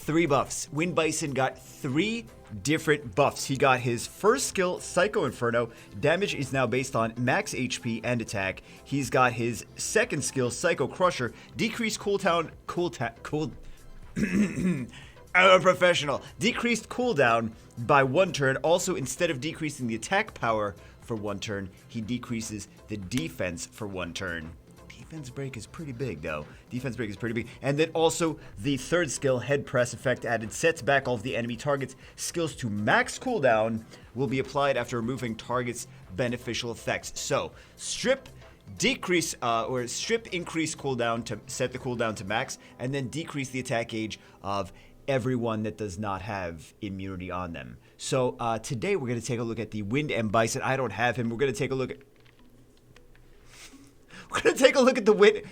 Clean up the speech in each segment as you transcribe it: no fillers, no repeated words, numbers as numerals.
3 buffs. Wind Bison got 3 different buffs. He got his first skill, Psycho Inferno. Damage is now based on max HP and attack. He's got his second skill, Psycho Crusher. Decreased cooldown. I'm a professional. Decreased cooldown by 1 turn. Also, instead of decreasing the attack power for 1 turn, he decreases the defense for 1 turn. Defense break is pretty big, though. Defense break is pretty big. And then also, the third skill, Head Press effect added, sets back all of the enemy targets. Skills to max cooldown will be applied after removing targets' beneficial effects. So, strip, increase cooldown to set the cooldown to max, and then decrease the attack gauge of everyone that does not have immunity on them. So, today we're going to take a look at the Wind M. Bison. I don't have him. We're going to take a look at... We're going to take a look at the Wind...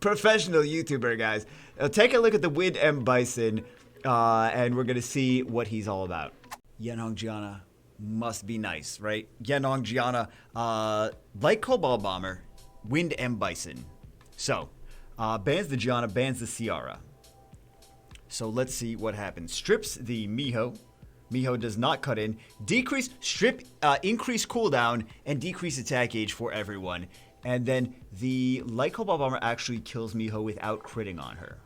professional YouTuber, guys. Take a look at the Wind M. Bison, and we're going to see what he's all about. Yanhong Gianna must be nice, right? Yanhong Gianna, like Cobalt Bomber, Wind M. Bison. So, bans the Gianna, bans the Ciara. So let's see what happens. Strips the Miho. Miho does not cut in. Increase cooldown, and decrease attack gauge for everyone. And then the Light Cobalt Bomber actually kills Miho without critting on her.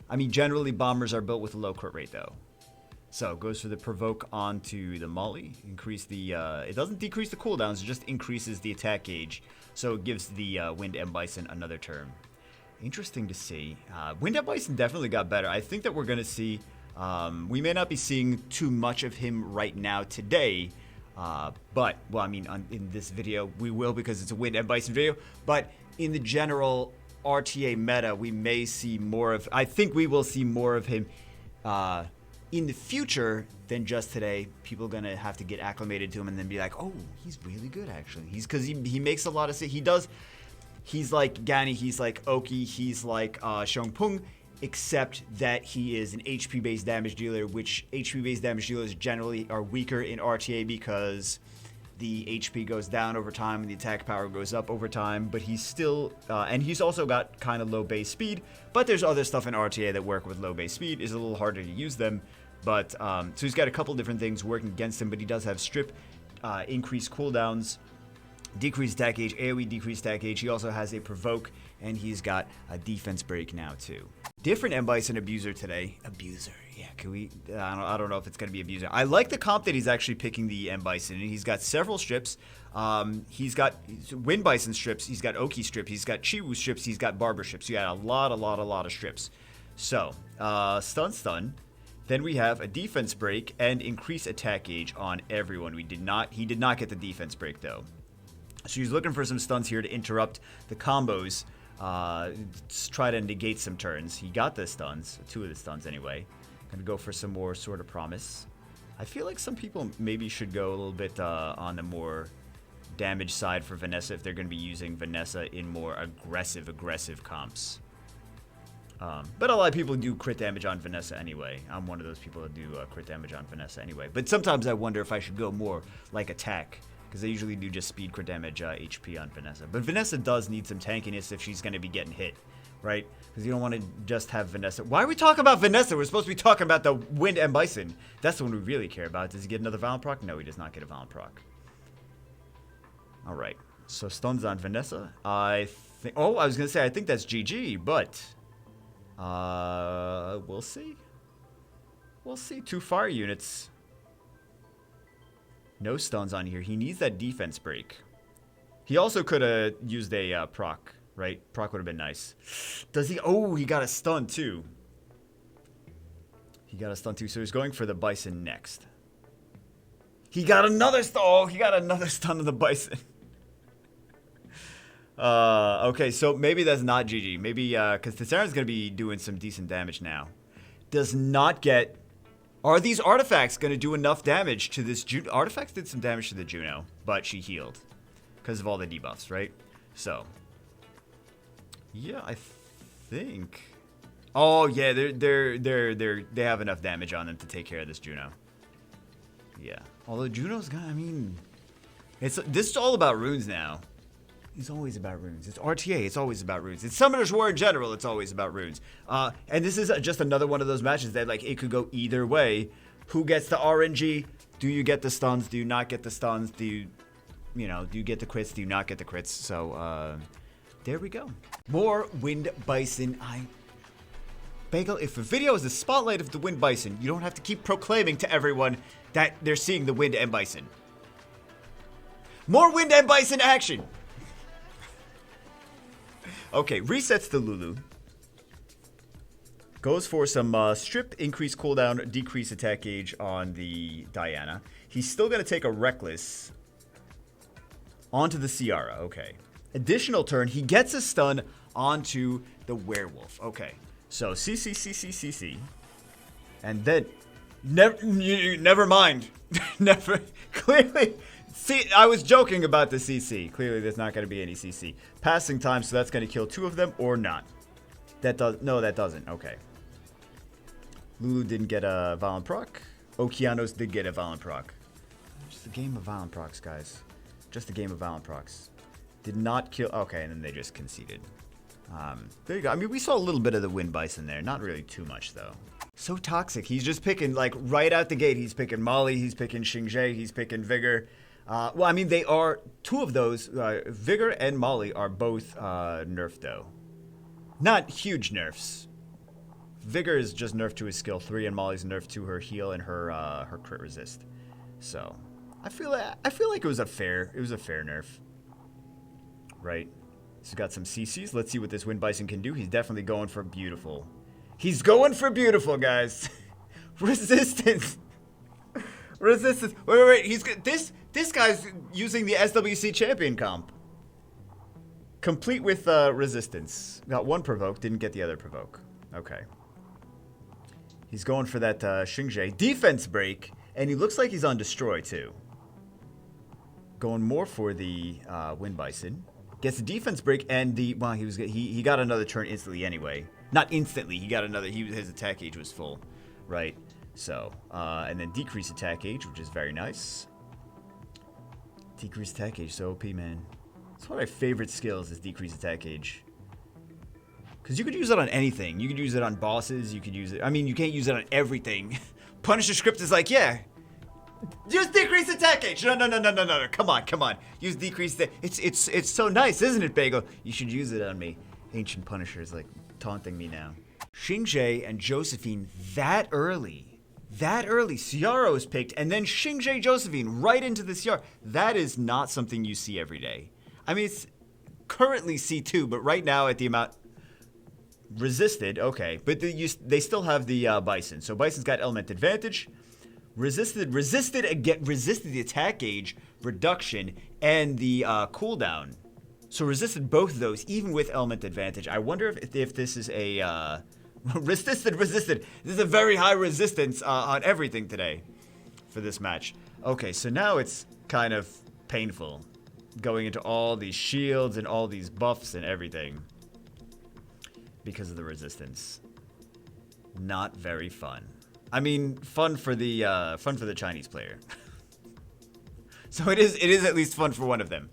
I mean, generally bombers are built with a low crit rate, though. So, goes for the Provoke onto the Molly. Increase the, it doesn't decrease the cooldowns, it just increases the attack gauge. So, it gives the Wind M. Bison another turn. Interesting to see. Wind M. Bison definitely got better. I think that we're going to see, we may not be seeing too much of him right now today. But, well, I mean, in this video, we will because it's a Wind M. Bison video. But in the general RTA meta, we may see more of, I think we will see more of him in the future than just today. People are going to have to get acclimated to him and then be like, oh, he's really good, actually. Because he makes a lot of sense. He's like Gany, he's like Oki, he's like Xiongpung, except that he is an HP-based damage dealer, which HP-based damage dealers generally are weaker in RTA because the HP goes down over time and the attack power goes up over time, but he's still, and he's also got kind of low base speed, but there's other stuff in RTA that work with low base speed. It's a little harder to use them, but, so he's got a couple different things working against him, but he does have strip, increased cooldowns, decreased attack gauge, AoE decreased attack gauge. He also has a Provoke, and he's got a defense break now, too. Different M. Bison Abuser today. Abuser, yeah, can we... I don't know if it's going to be Abuser. I like the comp that he's actually picking the M. Bison, and he's got several strips. He's got Wind Bison strips, he's got Oki strip, he's got Chiwu strips, he's got Barber strips. You got a lot of strips. So, stun. Then we have a defense break and increase attack gauge on everyone. He did not get the defense break, though. So he's looking for some stuns here to interrupt the combos, try to negate some turns. He got the stuns, 2 of the stuns anyway. Gonna go for some more Sword of Promise. I feel like some people maybe should go a little bit on the more damage side for Vanessa if they're gonna be using Vanessa in more aggressive comps. But a lot of people do crit damage on Vanessa anyway. I'm one of those people that do crit damage on Vanessa anyway. But sometimes I wonder if I should go more like attack, because they usually do just speed crit damage HP on Vanessa. But Vanessa does need some tankiness if she's going to be getting hit, right? Because you don't want to just have Vanessa. Why are we talking about Vanessa? We're supposed to be talking about the Wind M. Bison. That's the one we really care about. Does he get another Violent proc? No, he does not get a Violent proc. Alright, so stuns on Vanessa. I think... Oh, I was going to say, I think that's GG, but... we'll see. We'll see. 2 fire units. No stuns on here. He needs that defense break. He also could have used a proc, right? Proc would have been nice. Does he? Oh, he got a stun too. He got a stun too. So he's going for the Bison next. He got another stun. Oh, he got another stun of the Bison. Okay, so maybe that's not GG. Maybe, because Tessaron's going to be doing some decent damage now. Does not get... Are these artifacts going to do enough damage to this Juno? Artifacts did some damage to the Juno, but she healed because of all the debuffs, right? So, yeah, I think. Oh yeah, they have enough damage on them to take care of this Juno. Yeah, although Juno's got, I mean, this is all about runes now. is always about runes. It's RTA, it's always about runes. It's Summoner's War in general, it's always about runes. And this is just another one of those matches that, like, it could go either way. Who gets the RNG? Do you get the stuns? Do you not get the stuns? Do you get the crits? Do you not get the crits? So, there we go. More Wind Bison. Bagel, if a video is the spotlight of the Wind Bison, you don't have to keep proclaiming to everyone that they're seeing the Wind and Bison. More Wind and Bison action! Okay, resets the Lulu. Goes for some strip, increase cooldown, decrease attack gauge on the Diana. He's still going to take a Reckless onto the Ciara. Okay. Additional turn, he gets a stun onto the Werewolf. Okay. So, CC. And then, never mind. Never, clearly, see, I was joking about the CC. Clearly, there's not going to be any CC. Passing time, so that's going to kill 2 of them, or not. No, that doesn't. Okay. Lulu didn't get a Violent proc. Okeanos did get a Violent proc. Just a game of Violent procs, guys. Just a game of Violent procs. Did not kill. Okay, and then they just conceded. There you go. I mean, we saw a little bit of the Wind Bison there. Not really too much, though. So toxic. He's just picking, like, right out the gate. He's picking Molly. He's picking Xingje. He's picking Vigor. Well, I mean, they are... 2 of those, Vigor and Molly, are both nerfed, though. Not huge nerfs. Vigor is just nerfed to his skill 3, and Molly's nerfed to her heal and her crit resist. So, I feel like it was a fair nerf. Right? He's got some CCs. Let's see what this Wind Bison can do. He's definitely going for beautiful. He's going for beautiful, guys. Resistance. Resistance. Wait. He's this guy's using the SWC champion comp. Complete with resistance. Got 1 provoke. Didn't get the other provoke. Okay. He's going for that Xingje. Defense break. And he looks like he's on destroy, too. Going more for the Wind Bison. Gets the defense break and the... Well, he got another turn instantly anyway. Not instantly. He got another... His attack gauge was full. Right? So, and then decrease attack gauge, which is very nice. Decrease attack gauge, so OP, man. It's one of my favorite skills is decrease attack gauge. Because you could use it on anything. You could use it on bosses. You could use it... I mean, you can't use it on everything. Punisher script is like, yeah... Use decrease attack gauge. No. Come on. Use decrease. It's so nice, isn't it, Bagel? You should use it on me. Ancient Punisher is like taunting me now. Xingje and Josephine that early. Ciara was picked, and then Xingje Josephine right into the Ciara. That is not something you see every day. I mean, it's currently C2, but right now at the amount resisted, okay. But they still have the Bison. So Bison's got element advantage. Resisted the attack gauge reduction and the cooldown. So resisted both of those, even with element advantage. I wonder if this is a resisted. This is a very high resistance on everything today for this match. Okay, so now it's kind of painful going into all these shields and all these buffs and everything because of the resistance. Not very fun. I mean, fun for the Chinese player. So it is at least fun for one of them.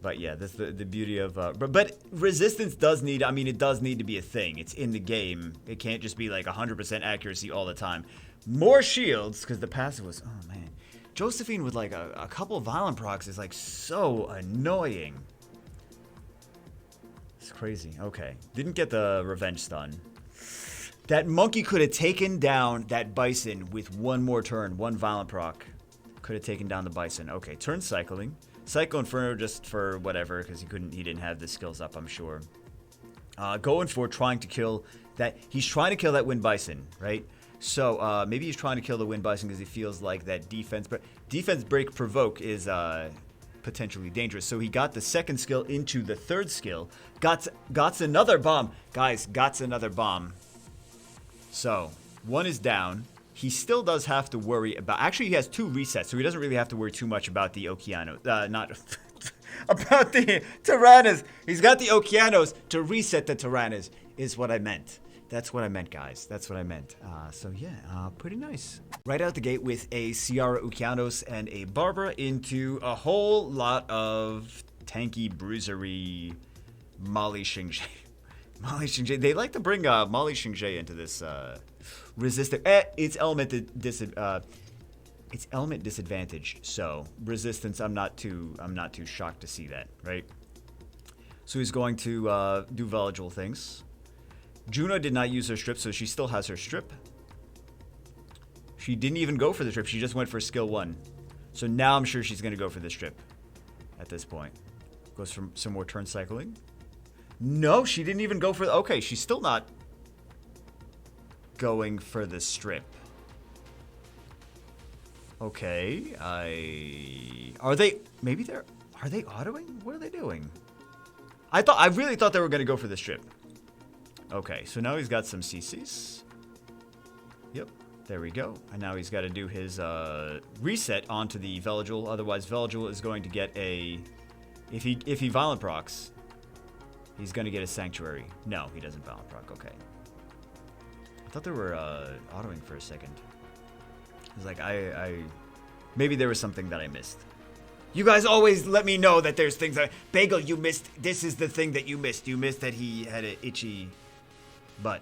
But yeah, that's the beauty of but resistance does need, I mean, it does need to be a thing. It's in the game. It can't just be like 100% accuracy all the time. More shields, because the passive was, oh man. Josephine with like a couple violent procs is like so annoying. It's crazy. Okay. Didn't get the revenge stun. That monkey could have taken down that Bison with one more turn, one violent proc. Could have taken down the Bison. Okay, turn cycling. Psycho Inferno just for whatever, because he didn't have the skills up, I'm sure. Going for trying to kill that. He's trying to kill that Wind Bison, right? So maybe he's trying to kill the Wind Bison because he feels like that defense break provoke is potentially dangerous. So he got the second skill into the third skill. Got another bomb. Guys, got another bomb. So, one is down. He still does have to worry about... Actually, he has 2 resets, so he doesn't really have to worry too much about the Okeanos. Not... about the Tyrannas. He's got the Okeanos to reset the Tyrannas, is what I meant. That's what I meant, guys. That's what I meant. So, yeah, pretty nice. Right out the gate with a Ciara Okeanos and a Barbara into a whole lot of tanky, bruisery Molly Xingje. Molly Xingje. They like to bring Molly Xingje into this resistance. It's element disadvantage. So resistance. I'm not too shocked to see that, right? So he's going to do Veligible things. Juno did not use her strip, so she still has her strip. She didn't even go for the strip. She just went for skill 1. So now I'm sure she's going to go for the strip at this point. Goes for some more turn cycling. No, she didn't even go for... Okay, she's still not going for the strip. Okay, Are they... Maybe they're... Are they autoing? What are they doing? I really thought they were going to go for the strip. Okay, so now he's got some CCs. Yep, there we go. And now he's got to do his reset onto the Veligible. Otherwise, Veligible is going to get a... If he Violent procs, he's going to get a Sanctuary. No, he doesn't Violent proc. Okay. I thought they were autoing for a second. I was like, maybe there was something that I missed. You guys always let me know that there's things that... Bagel, you missed... This is the thing that you missed. You missed that he had an itchy butt.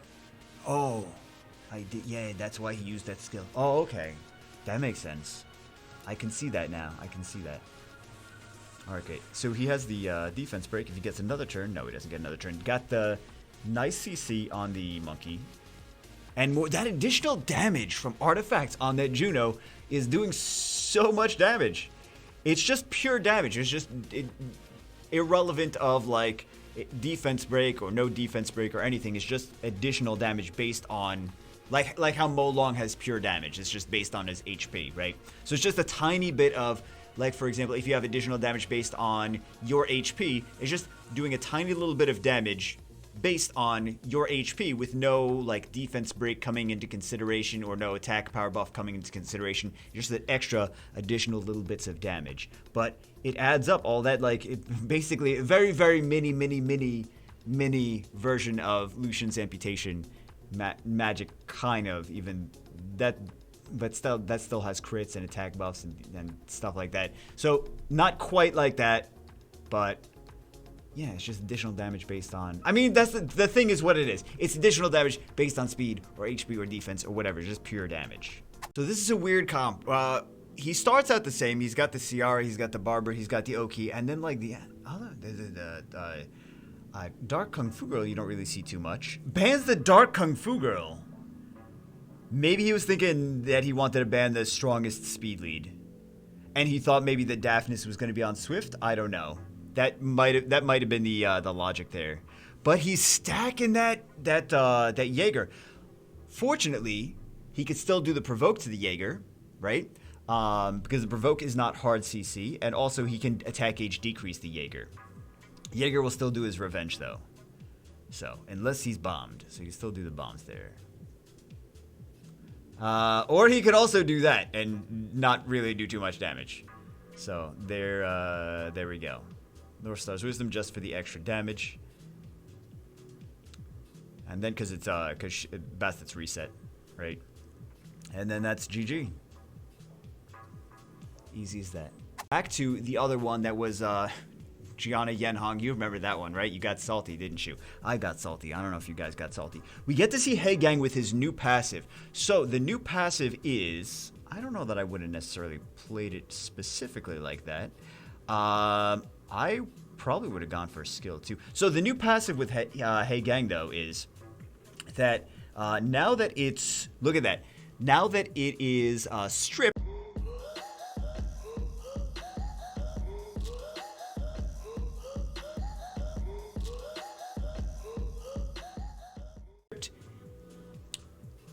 Oh, I did. Yeah, that's why he used that skill. Oh, okay. That makes sense. I can see that now. I can see that. Okay, so he has the defense break. If he gets another turn... No, he doesn't get another turn. Got the nice CC on the monkey. And more, that additional damage from artifacts on that Juno is doing so much damage. It's just pure damage. It's just irrelevant of like defense break or no defense break or anything. It's just additional damage based on like how Mo Long has pure damage. It's just based on his HP, right? So it's just a tiny bit of, like, for example, if you have additional damage based on your HP, it's just doing a tiny little bit of damage based on your HP with no like defense break coming into consideration or no attack power buff coming into consideration. Just that extra additional little bits of damage. But it adds up all that, like, it basically a very, very mini version of Lucian's amputation magic, kind of, even that, but still, that still has crits and attack buffs and stuff like that. So not quite like that, but yeah, it's just additional damage based on... I mean, that's the thing is what it is. It's additional damage based on speed or HP or defense or whatever. Just pure damage. So this is a weird comp. He starts out the same. He's got the Ciara, he's got the Barber, he's got the Oki, and then like the Dark Kung Fu Girl you don't really see too much. Bans the Dark Kung Fu Girl. Maybe he was thinking that he wanted to ban the strongest speed lead. And he thought maybe that Daphnis was going to be on Swift. I don't know. That might have been the logic there, but he's stacking that Jaeger. Fortunately, he could still do the provoke to the Jaeger, right? Because the provoke is not hard CC, and also he can attack age decrease the Jaeger. Jaeger will still do his revenge though, so unless he's bombed, so he can still do the bombs there. Or he could also do that and not really do too much damage. So there we go. North Star's Wisdom just for the extra damage. And then because Bastet's reset, right? And then that's GG. Easy as that. Back to the other one that was Gianna Yenhong. You remember that one, right? You got salty, didn't you? I got salty. I don't know if you guys got salty. We get to see Hey Gang with his new passive. So the new passive is... I don't know that I would have necessarily played it specifically like that. I probably would have gone for a skill too. So the new passive with Hey Gang though is that now that it's, look at that, now that it is stripped,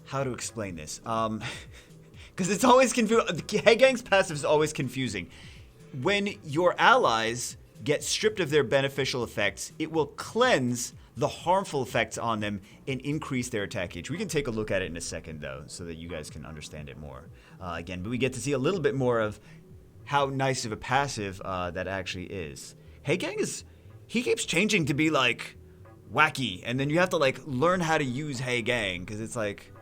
how to explain this? Because it's always confusing. Hey Gang's passive is always confusing. When your allies get stripped of their beneficial effects, it will cleanse the harmful effects on them and increase their attack gauge. We can take a look at it in a second, though, so that you guys can understand it more. Again, but we get to see a little bit more of how nice of a passive that actually is. Hey Gang he keeps changing to be, like, wacky, and then you have to, like, learn how to use Hey Gang, because it's, like,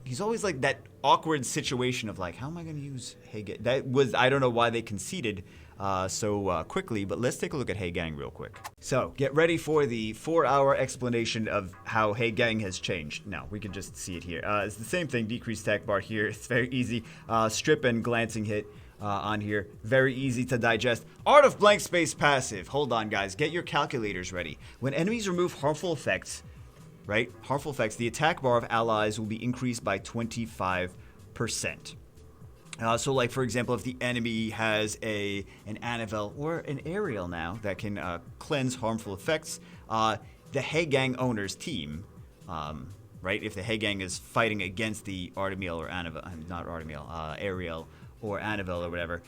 he's always, like, that awkward situation of, like, how am I going to use Hey Gang? That was, I don't know why they conceded quickly, but let's take a look at Hey Gang real quick. So get ready for the 4-hour explanation of how Hey Gang has changed. Now, we can just see it here. It's the same thing, decreased attack bar here. It's very easy. Strip and glancing hit. On here, very easy to digest. Art of Blank Space passive. Hold on, guys. Get your calculators ready. When enemies remove harmful effects, right? Harmful effects, the attack bar of allies will be increased by 25%. So, like, for example, if the enemy has an Annabelle or an Ariel now that can cleanse harmful effects, the Hey Gang owner's team, right? If the Hey Gang is fighting against the Artemiel or Annabelle, not Artemiel, Ariel, or Annabelle or whatever,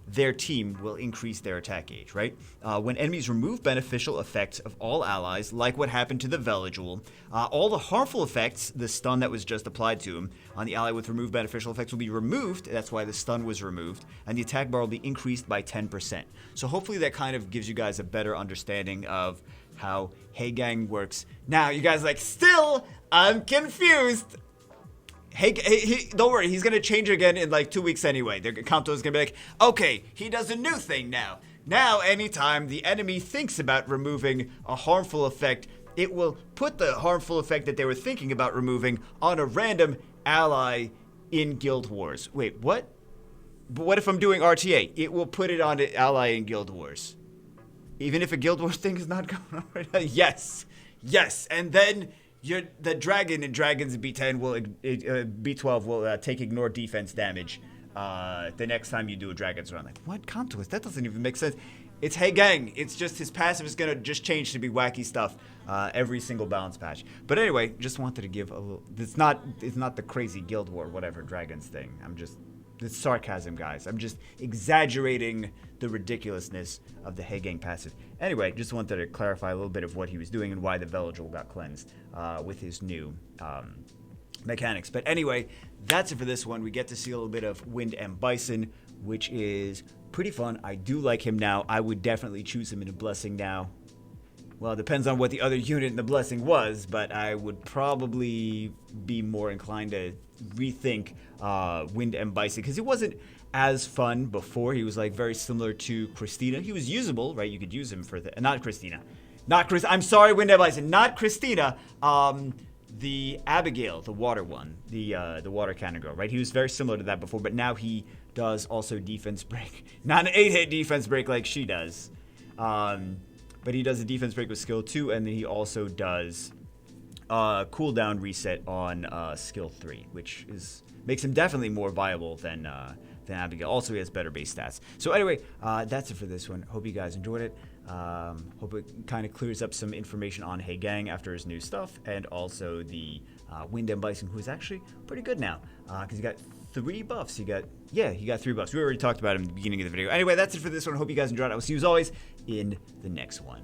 their team will increase their attack gauge, right? When enemies remove beneficial effects of all allies, like what happened to the Veligul, all the harmful effects, the stun that was just applied to him, on the ally with removed beneficial effects will be removed. That's why the stun was removed. And the attack bar will be increased by 10%. So hopefully that kind of gives you guys a better understanding of how Hey Gang works. Now, you guys are like, still, I'm confused. Hey, don't worry, he's going to change again in like 2 weeks anyway. The Kanto's going to be like, okay, he does a new thing now. Now, anytime the enemy thinks about removing a harmful effect, it will put the harmful effect that they were thinking about removing on a random ally in Guild Wars. Wait, what? But what if I'm doing RTA? It will put it on an ally in Guild Wars. Even if a Guild Wars thing is not going on right now? Yes. Yes. And then the dragon in Dragons B10 will B12 will take ignore defense damage the next time you do a Dragon's run. Like, what Kanto? That doesn't even make sense. It's Hey Gang. It's just his passive is gonna just change to be wacky stuff every single balance patch. But anyway, just wanted to give a little. It's not the crazy Guild War whatever Dragons thing. It's sarcasm, guys. I'm just exaggerating the ridiculousness of the Hey Gang passive. Anyway, just wanted to clarify a little bit of what he was doing and why the Veligul got cleansed with his new mechanics. But anyway, that's it for this one. We get to see a little bit of Wind and Bison, which is pretty fun. I do like him now. I would definitely choose him in a Blessing now. Well, it depends on what the other unit in the Blessing was, but I would probably be more inclined to rethink Wind and Bison, because he wasn't as fun before. He was like very similar to Christina. He was usable, right? You could use him for not Christina. I'm sorry, Wind and Bison. Not Christina. The Abigail, the water one, the water cannon girl, right? He was very similar to that before, but now he does also defense break. Not an 8-hit defense break like she does. But he does a defense break with skill 2, and then he also does cooldown reset on skill 3, which makes him definitely more viable than Abigail. Also, he has better base stats. So anyway, that's it for this one. Hope you guys enjoyed it. Hope it kind of clears up some information on Hey Gang after his new stuff, and also the Wind and Bison, who is actually pretty good now, because he got 3 buffs. He got 3 buffs. We already talked about him in the beginning of the video. Anyway, that's it for this one. Hope you guys enjoyed it. I will see you as always in the next one.